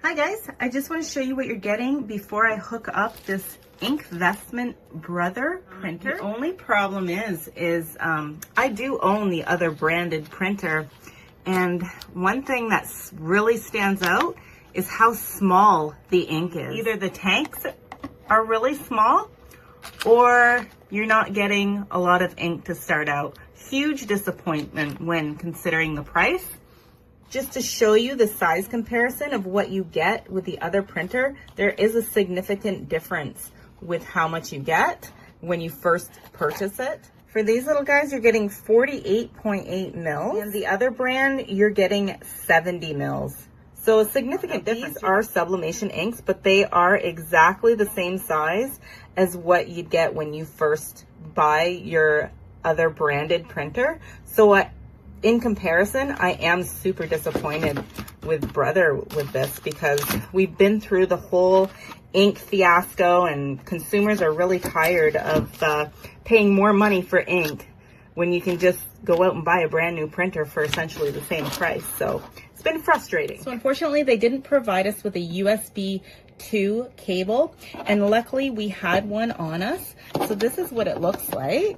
Hi guys, I just want to show you what you're getting before I hook up this INKvestment Brother printer. The only problem is I do own the other branded printer, and one thing that really stands out is how small the ink is. Either the tanks are really small or you're not getting a lot of ink to start out. Huge disappointment when considering the price. Just to show you the size comparison of what you get with the other printer, there is a significant difference with how much you get when you first purchase it. For these little guys, you're getting 48.8 mils, and the other brand, you're getting 70 mils. So a significant difference. These are sublimation inks, but they are exactly the same size as what you'd get when you first buy your other branded printer. So in comparison, I am super disappointed with Brother with this, because we've been through the whole ink fiasco and consumers are really tired of paying more money for ink when you can just go out and buy a brand new printer for essentially the same price. So it's been frustrating. So unfortunately, they didn't provide us with a USB 2 cable, and luckily we had one on us. So this is what it looks like.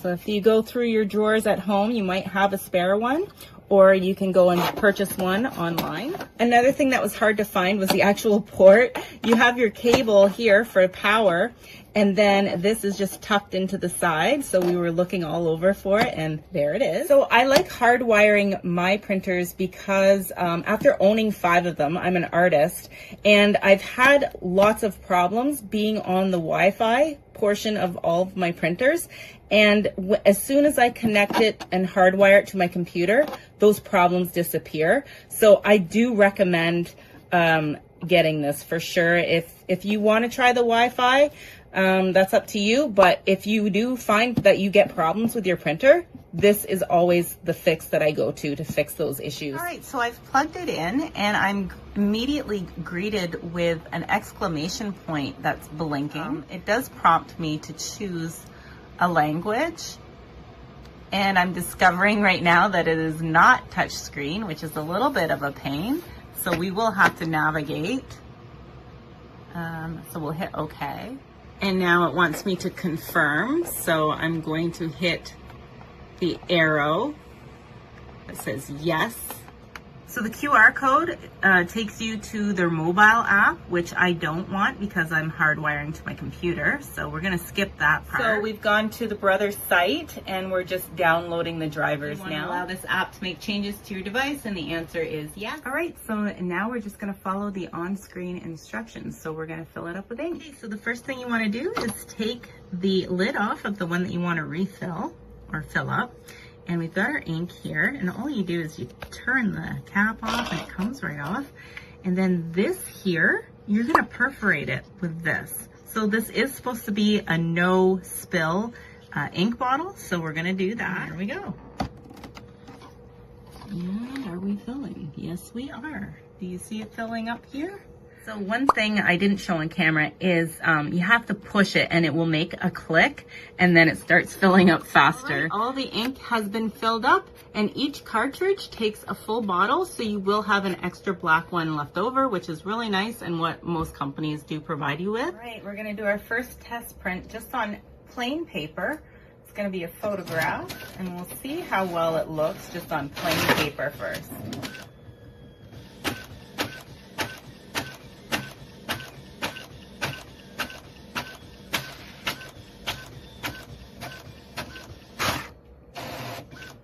So if you go through your drawers at home, you might have a spare one, or you can go and purchase one online. Another thing that was hard to find was the actual port. You have your cable here for power, and then this is just tucked into the side. So we were looking all over for it, and there it is. So I like hardwiring my printers because after owning 5 of them, I'm an artist, and I've had lots of problems being on the Wi-Fi portion of all of my printers. And as soon as I connect it and hardwire it to my computer, those problems disappear. So I do recommend getting this for sure. If you want to try the Wi-Fi, that's up to you. But if you do find that you get problems with your printer, this is always the fix that I go to fix those issues. All right, so I've plugged it in, and I'm immediately greeted with an exclamation point that's blinking. It does prompt me to choose a language, and I'm discovering right now that it is not touchscreen, which is a little bit of a pain. So we will have to navigate. So we'll hit OK. And now it wants me to confirm. So I'm going to hit the arrow that says yes. So the QR code takes you to their mobile app, which I don't want because I'm hardwiring to my computer. So we're gonna skip that part. So we've gone to the Brother site, and we're just downloading the drivers now. Do you want to allow this app to make changes to your device? And the answer is yes. All right, so now we're just gonna follow the on-screen instructions. So we're gonna fill it up with ink. Okay, so the first thing you wanna do is take the lid off of the one that you wanna refill or fill up. And we've got our ink here, and all you do is you turn the cap off and it comes right off. And then this here, you're gonna perforate it with this. So this is supposed to be a no spill ink bottle. So we're gonna do that. Here we go. And are we filling? Yes, we are. Do you see it filling up here? So one thing I didn't show on camera is you have to push it and it will make a click, and then it starts filling up faster. All the ink has been filled up, and each cartridge takes a full bottle, so you will have an extra black one left over, which is really nice and what most companies do provide you with. All right, we're gonna do our first test print just on plain paper. It's gonna be a photograph, and we'll see how well it looks just on plain paper first.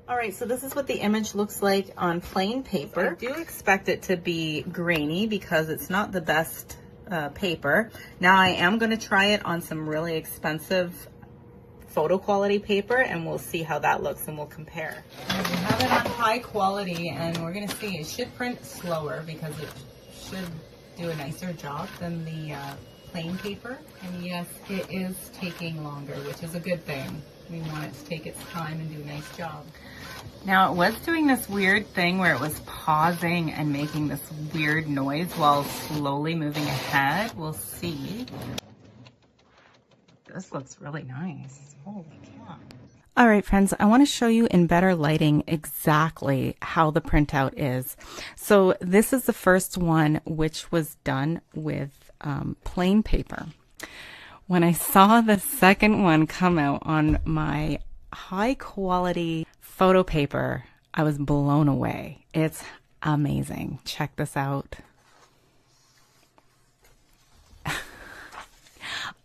All right, so this is what the image looks like on plain paper. I do expect it to be grainy because it's not the best paper. Now I am going to try it on some really expensive photo quality paper, and we'll see how that looks and we'll compare. And we have it on high quality, and we're going to see it should print slower because it should do a nicer job than the plain paper. And yes, it is taking longer, which is a good thing. We want it to take its time and do a nice job. Now it was doing this weird thing where it was pausing and making this weird noise while slowly moving ahead. We'll see. This looks really nice. Holy cow. All right, friends, I want to show you in better lighting exactly how the printout is. So this is the first one, which was done with plain paper. When I saw the second one come out on my high quality photo paper, I was blown away. It's amazing. Check this out.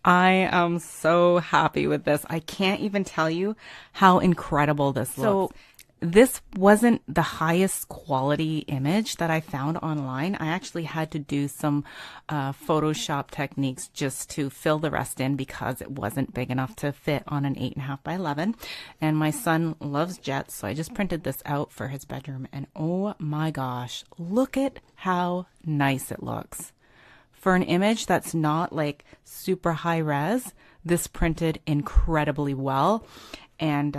I am so happy with this. I can't even tell you how incredible this looks. So this wasn't the highest quality image that I found online. I actually had to do some Photoshop techniques just to fill the rest in because it wasn't big enough to fit on an 8.5 by 11. And my son loves jets, so I just printed this out for his bedroom. And oh my gosh, look at how nice it looks. For an image that's not like super high res, this printed incredibly well. And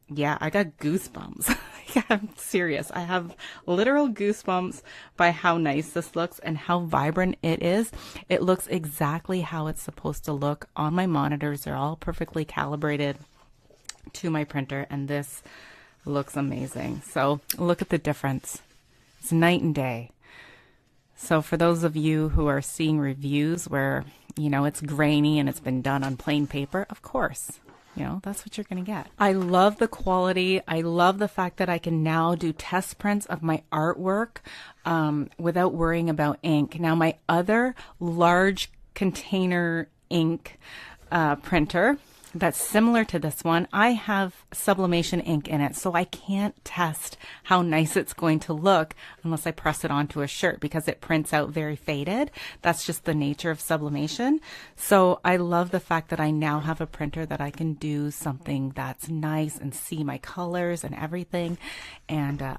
yeah, I got goosebumps. Yeah, I'm serious. I have literal goosebumps by how nice this looks and how vibrant it is. It looks exactly how it's supposed to look on my monitors. They're all perfectly calibrated to my printer, and this looks amazing. So look at the difference. It's night and day. So for those of you who are seeing reviews where, you know, it's grainy and it's been done on plain paper, of course, you know, that's what you're going to get. I love the quality. I love the fact that I can now do test prints of my artwork without worrying about ink. Now, my other large container ink printer that's similar to this one, I have sublimation ink in it, so I can't test how nice it's going to look unless I press it onto a shirt because it prints out very faded. That's just the nature of sublimation. So I love the fact that I now have a printer that I can do something that's nice and see my colors and everything. And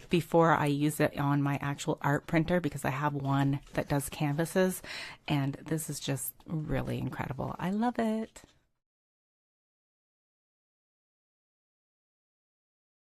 before I use it on my actual art printer because I have one that does canvases, and this is just really incredible. I love it.